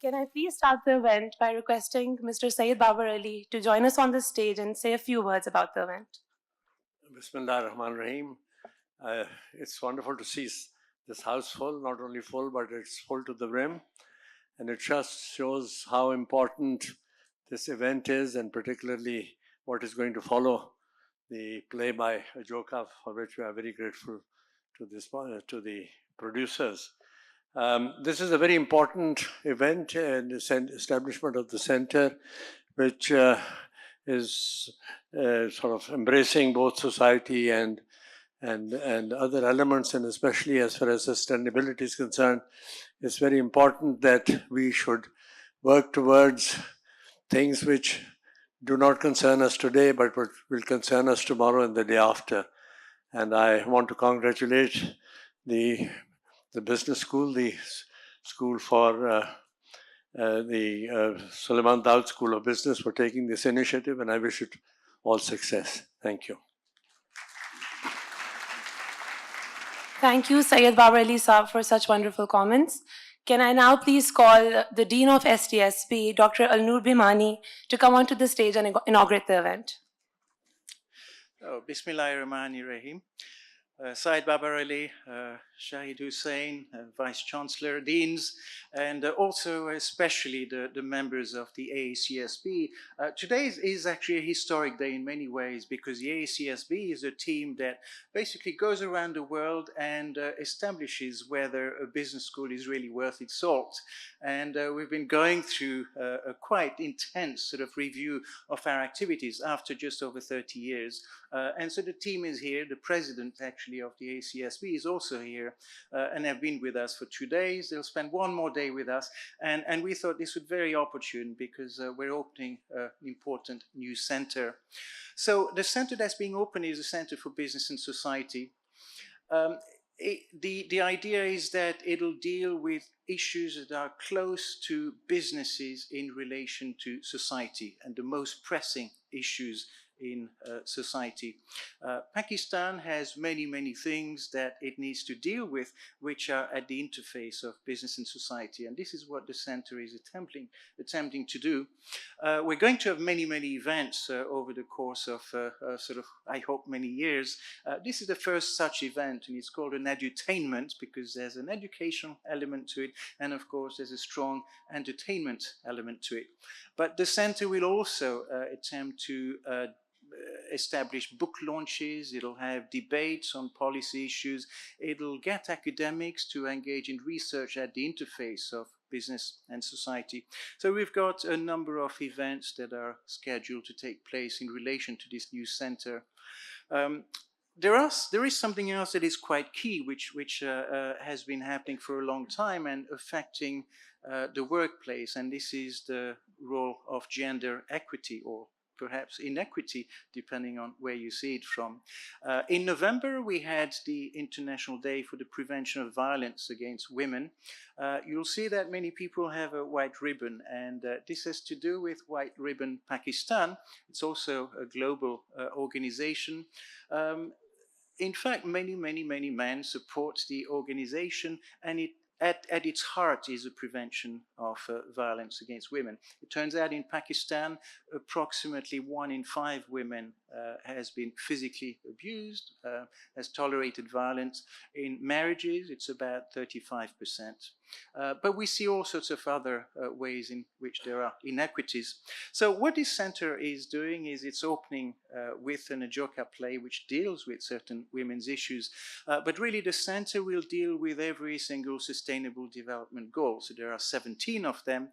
Can I please start the event by requesting Mr. Syed Babar Ali to join us on the stage and say a few words about the event? Bismillah ar-Rahman ar-Rahim. It's wonderful to see this house full, not only full, but it's full to the brim. And it just shows how important this event is, and particularly what is going to follow, the play by Ajoka, for which we are very grateful to the producers. This is a very important event and establishment of the center, which is sort of embracing both society and other elements, and especially as far as sustainability is concerned. It's very important that we should work towards things which do not concern us today, but will concern us tomorrow and the day after. And I want to congratulate the business school, the school for the Suleiman Daud School of Business, for taking this initiative, and I wish it all success. Thank you. Thank you, Syed Babar Ali Saab, for such wonderful comments. Can I now please call the Dean of SDSB, Dr. Al-Noor Bhimani, to come onto the stage and inaugurate the event? Bismillahirrahmanirrahim. Syed Babar Ali, Shahid Hussain, Vice Chancellor, Deans, and also especially the members of the AACSB. Today is actually a historic day in many ways, because the AACSB is a team that basically goes around the world and establishes whether a business school is really worth its salt. And we've been going through a quite intense sort of review of our activities after just over 30 years. And so the team is here. The president actually of the ACSB is also here and have been with us for 2 days. They'll spend one more day with us. And we thought this would be very opportune, because we're opening an important new center. So the center that's being opened is a Center for Business and Society. The idea is that it'll deal with issues that are close to businesses in relation to society, and the most pressing issues in society. Pakistan has many things that it needs to deal with, which are at the interface of business and society, and this is what the center is attempting to do. We're going to have many events over the course of sort of, I hope, many years. This is the first such event, and it's called an Edu-tainment, because there's an educational element to it, and of course there's a strong entertainment element to it. But the center will also attempt to establish book launches. It'll have debates on policy issues. It'll get academics to engage in research at the interface of business and society. So we've got a number of events that are scheduled to take place in relation to this new center. There is something else that is quite key, which has been happening for a long time and affecting the workplace, and this is the role of gender equity, or perhaps inequity, depending on where you see it from. In November, we had the International Day for the Prevention of Violence Against Women. You'll see that many people have a white ribbon, and this has to do with White Ribbon Pakistan. It's also a global organization. In fact, many men support the organization, and at its heart is a prevention of violence against women. It turns out in Pakistan, approximately 1 in 5 women has been physically abused, has tolerated violence. In marriages, it's about 35%. But we see all sorts of other ways in which there are inequities. So what this center is doing is it's opening with an Ajoka play which deals with certain women's issues. But really the center will deal with every single sustainable development goal. So there are 17 of them.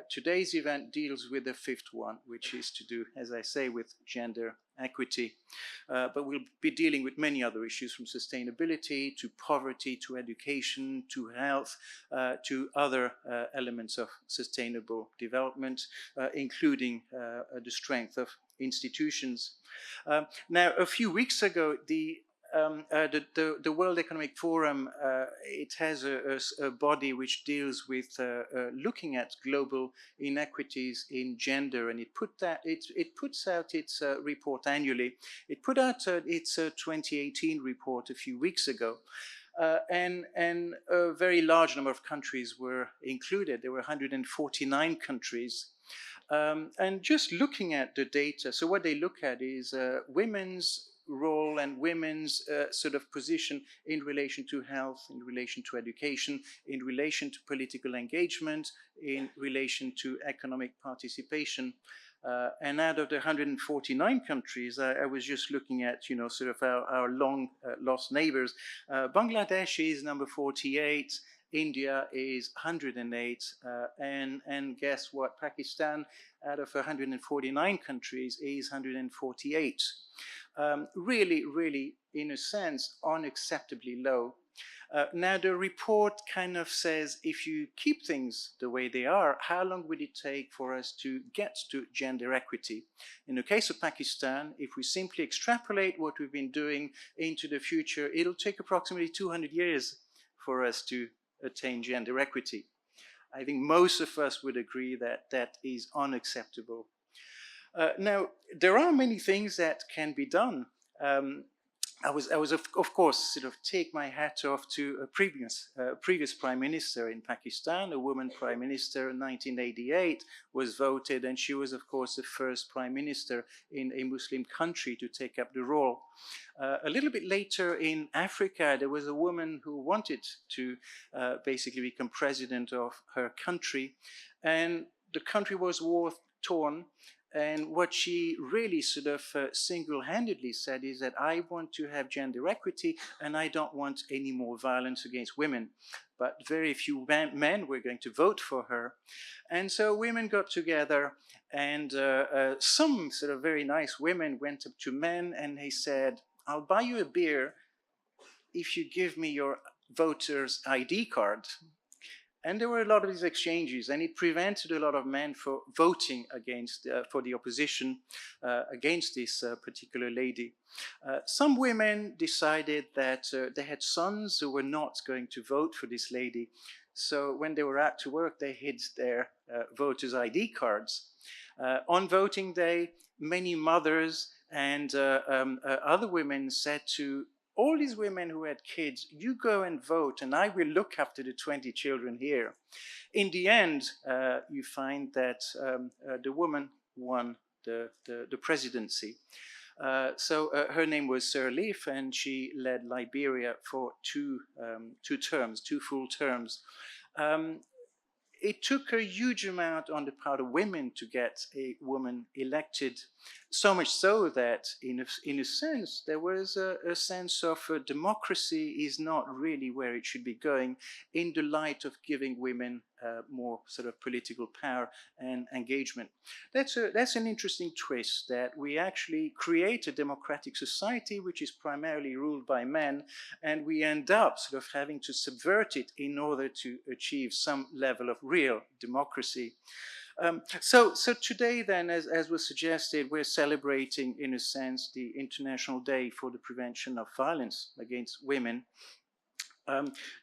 Today's event deals with the 5th one, which is to do, as I say, with gender equity. But we'll be dealing with many other issues, from sustainability to poverty to education to health to other elements of sustainable development, including the strength of institutions. Now, a few weeks ago, the World Economic Forum, it has a body which deals with looking at global inequities in gender, and it puts out its report annually. It put out its 2018 report a few weeks ago. and a very large number of countries were included. There were 149 countries. And just looking at the data, so what they look at is women's role and women's sort of position in relation to health, in relation to education, in relation to political engagement, in relation to economic participation. And out of the 149 countries, I was just looking at, you know, sort of our long lost neighbors. Bangladesh is number 48. India is 108, and guess what? Pakistan, out of 149 countries, is 148. Really, really, in a sense, unacceptably low. Now, the report kind of says, if you keep things the way they are, how long would it take for us to get to gender equity? In the case of Pakistan, if we simply extrapolate what we've been doing into the future, it'll take approximately 200 years for us to attain gender equity. I think most of us would agree that that is unacceptable. Now, there are many things that can be done. I was of course, sort of take my hat off to a previous prime minister in Pakistan, a woman prime minister in 1988 was voted, and she was, of course, the first prime minister in a Muslim country to take up the role. A little bit later in Africa, there was a woman who wanted to basically become president of her country, and the country was war-torn. And what she really sort of single-handedly said is that I want to have gender equity and I don't want any more violence against women. But very few men were going to vote for her. And so women got together, and some sort of very nice women went up to men and they said, I'll buy you a beer if you give me your voter's ID card. And there were a lot of these exchanges, and it prevented a lot of men from voting against, for the opposition against this particular lady. Some women decided that they had sons who were not going to vote for this lady. So when they were out to work, they hid their voters' ID cards. On voting day, many mothers and other women said to all these women who had kids, you go and vote and I will look after the 20 children here. In the end, you find that the woman won the presidency. So her name was Sirleaf, and she led Liberia for two full terms. It took a huge amount on the part of women to get a woman elected, so much so that in a sense there was a sense of democracy is not really where it should be going in the light of giving women more sort of political power and engagement. That's an interesting twist, that we actually create a democratic society which is primarily ruled by men, and we end up sort of having to subvert it in order to achieve some level of real democracy. So today then, as was suggested, we're celebrating, in a sense, the International Day for the Prevention of Violence Against Women.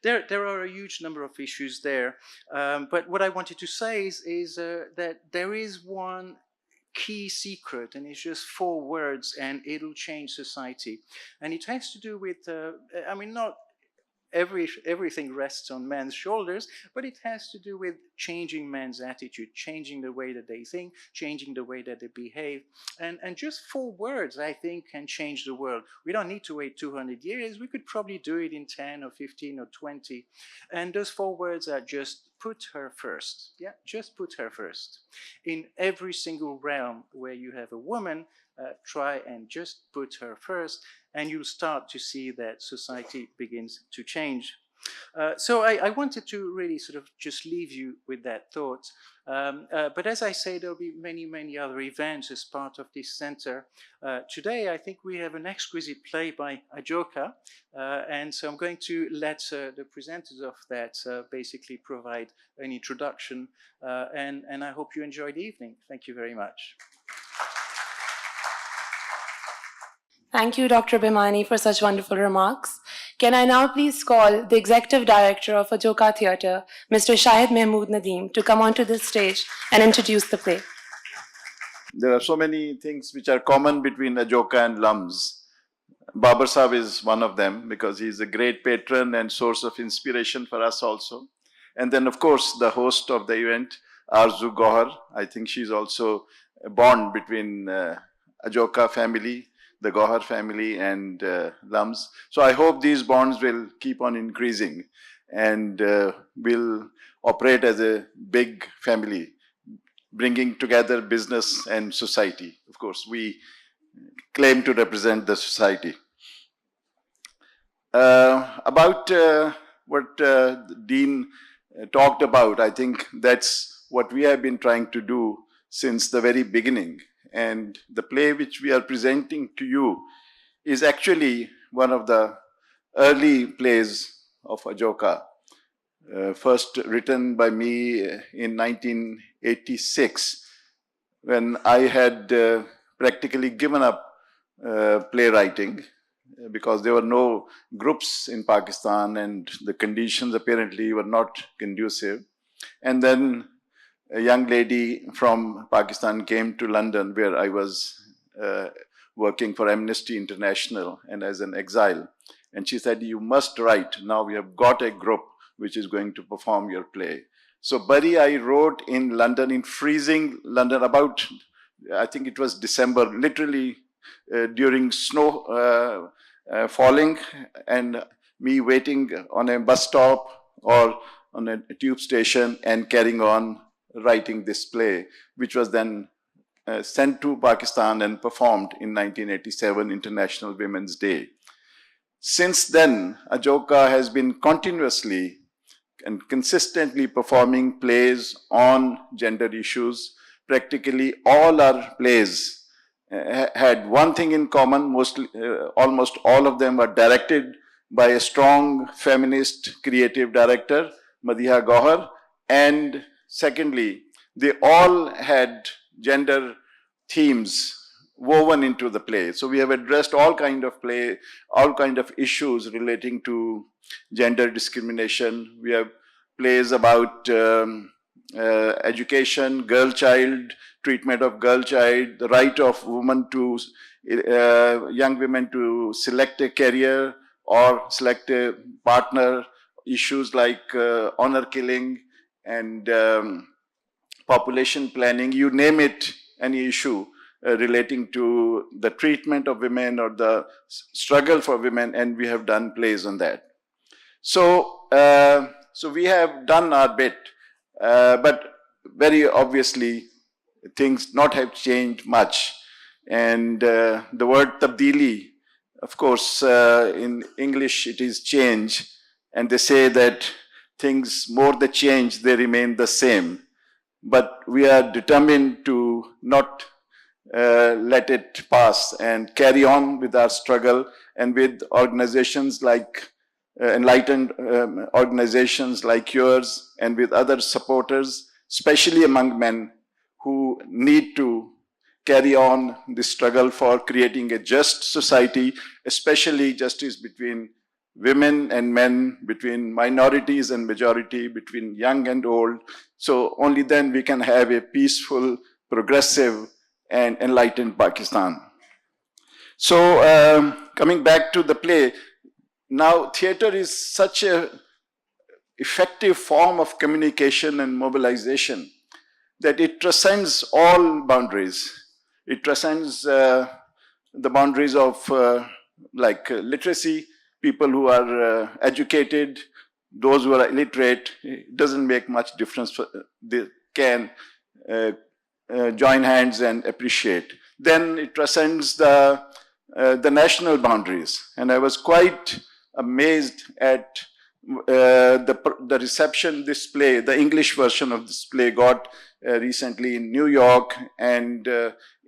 There are a huge number of issues there, but what I wanted to say is that there is one key secret, and it's just 4 words, and it'll change society. And it has to do with, I mean, not everything rests on men's shoulders, but it has to do with changing men's attitude, changing the way that they think, changing the way that they behave. And just 4 words, I think, can change the world. We don't need to wait 200 years. We could probably do it in 10 or 15 or 20. And those 4 words are just put her first. Yeah, just put her first. In every single realm where you have a woman, try and just put her first, and you'll start to see that society begins to change. So I wanted to really sort of just leave you with that thought. But as I say, there'll be many, many other events as part of this center. Today, I think we have an exquisite play by Ajoka, and so I'm going to let the presenters of that basically provide an introduction, and I hope you enjoy the evening. Thank you very much. Thank you, Dr. Bhimani, for such wonderful remarks. Can I now please call the Executive Director of Ajoka Theatre, Mr. Shahid Mahmood Nadeem, to come onto this stage and introduce the play. There are so many things which are common between Ajoka and LUMS. Babar Saab is one of them because he's a great patron and source of inspiration for us also. And then, of course, the host of the event, Arzu Gohar. I think she's also a bond between Ajoka family, the Gohar family, and LUMS. So I hope these bonds will keep on increasing and will operate as a big family, bringing together business and society. Of course, we claim to represent the society. About what the Dean talked about, I think that's what we have been trying to do since the very beginning. And the play which we are presenting to you is actually one of the early plays of Ajoka, first written by me in 1986, when I had practically given up playwriting because there were no groups in Pakistan and the conditions apparently were not conducive. And then a young lady from Pakistan came to London, where I was working for Amnesty International and as an exile. And she said, "You must write. Now we have got a group which is going to perform your play." So Barri, I wrote in London, in freezing London, about, I think it was December, literally during snow falling, and me waiting on a bus stop or on a tube station and carrying on writing this play, which was then sent to Pakistan and performed in 1987 International Women's Day. Since then, Ajoka has been continuously and consistently performing plays on gender issues. Practically all our plays had one thing in common. Almost all of them were directed by a strong feminist creative director, Madiha Gohar. And secondly, they all had gender themes woven into the play. So we have addressed all kind of issues relating to gender discrimination. We have plays about education, girl child, treatment of girl child, the right of women to, young women to select a career or select a partner, issues like honor killing and population planning, you name it, any issue relating to the treatment of women or the struggle for women, and we have done plays on that. So, so we have done our bit, but very obviously things not have changed much. And the word tabdili, of course, in English it is change, and they say that things more they change, they remain the same. But we are determined to not let it pass and carry on with our struggle, and with organizations like enlightened organizations like yours, and with other supporters, especially among men who need to carry on the struggle for creating a just society, especially justice between women and men, between minorities and majority, between young and old. So only then we can have a peaceful, progressive, and enlightened Pakistan. So coming back to the play, now theater is such an effective form of communication and mobilization that it transcends all boundaries. It transcends the boundaries of literacy, people who are educated, those who are illiterate. It doesn't make much difference. They can join hands and appreciate. Then it transcends the national boundaries. And I was quite amazed at the reception this play, the English version of this play, got recently in New York and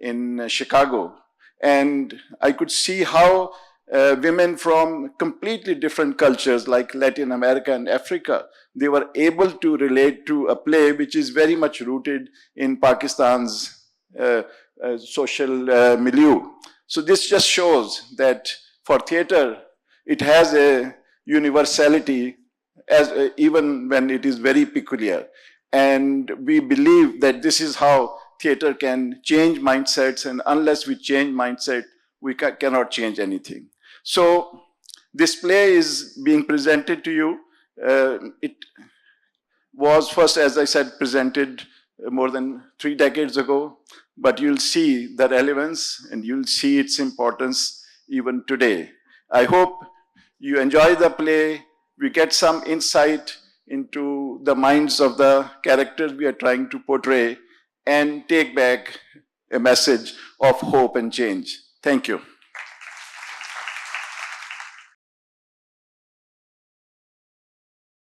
in Chicago. And I could see how women from completely different cultures like Latin America and Africa, they were able to relate to a play which is very much rooted in Pakistan's social milieu. So this just shows that for theater, it has a universality as even when it is very peculiar. And we believe that this is how theater can change mindsets, and unless we change mindset, we cannot change anything. So this play is being presented to you. It was first, as I said, presented more than 3 decades ago, but you'll see the relevance and you'll see its importance even today. I hope you enjoy the play, we get some insight into the minds of the characters we are trying to portray, and take back a message of hope and change. Thank you.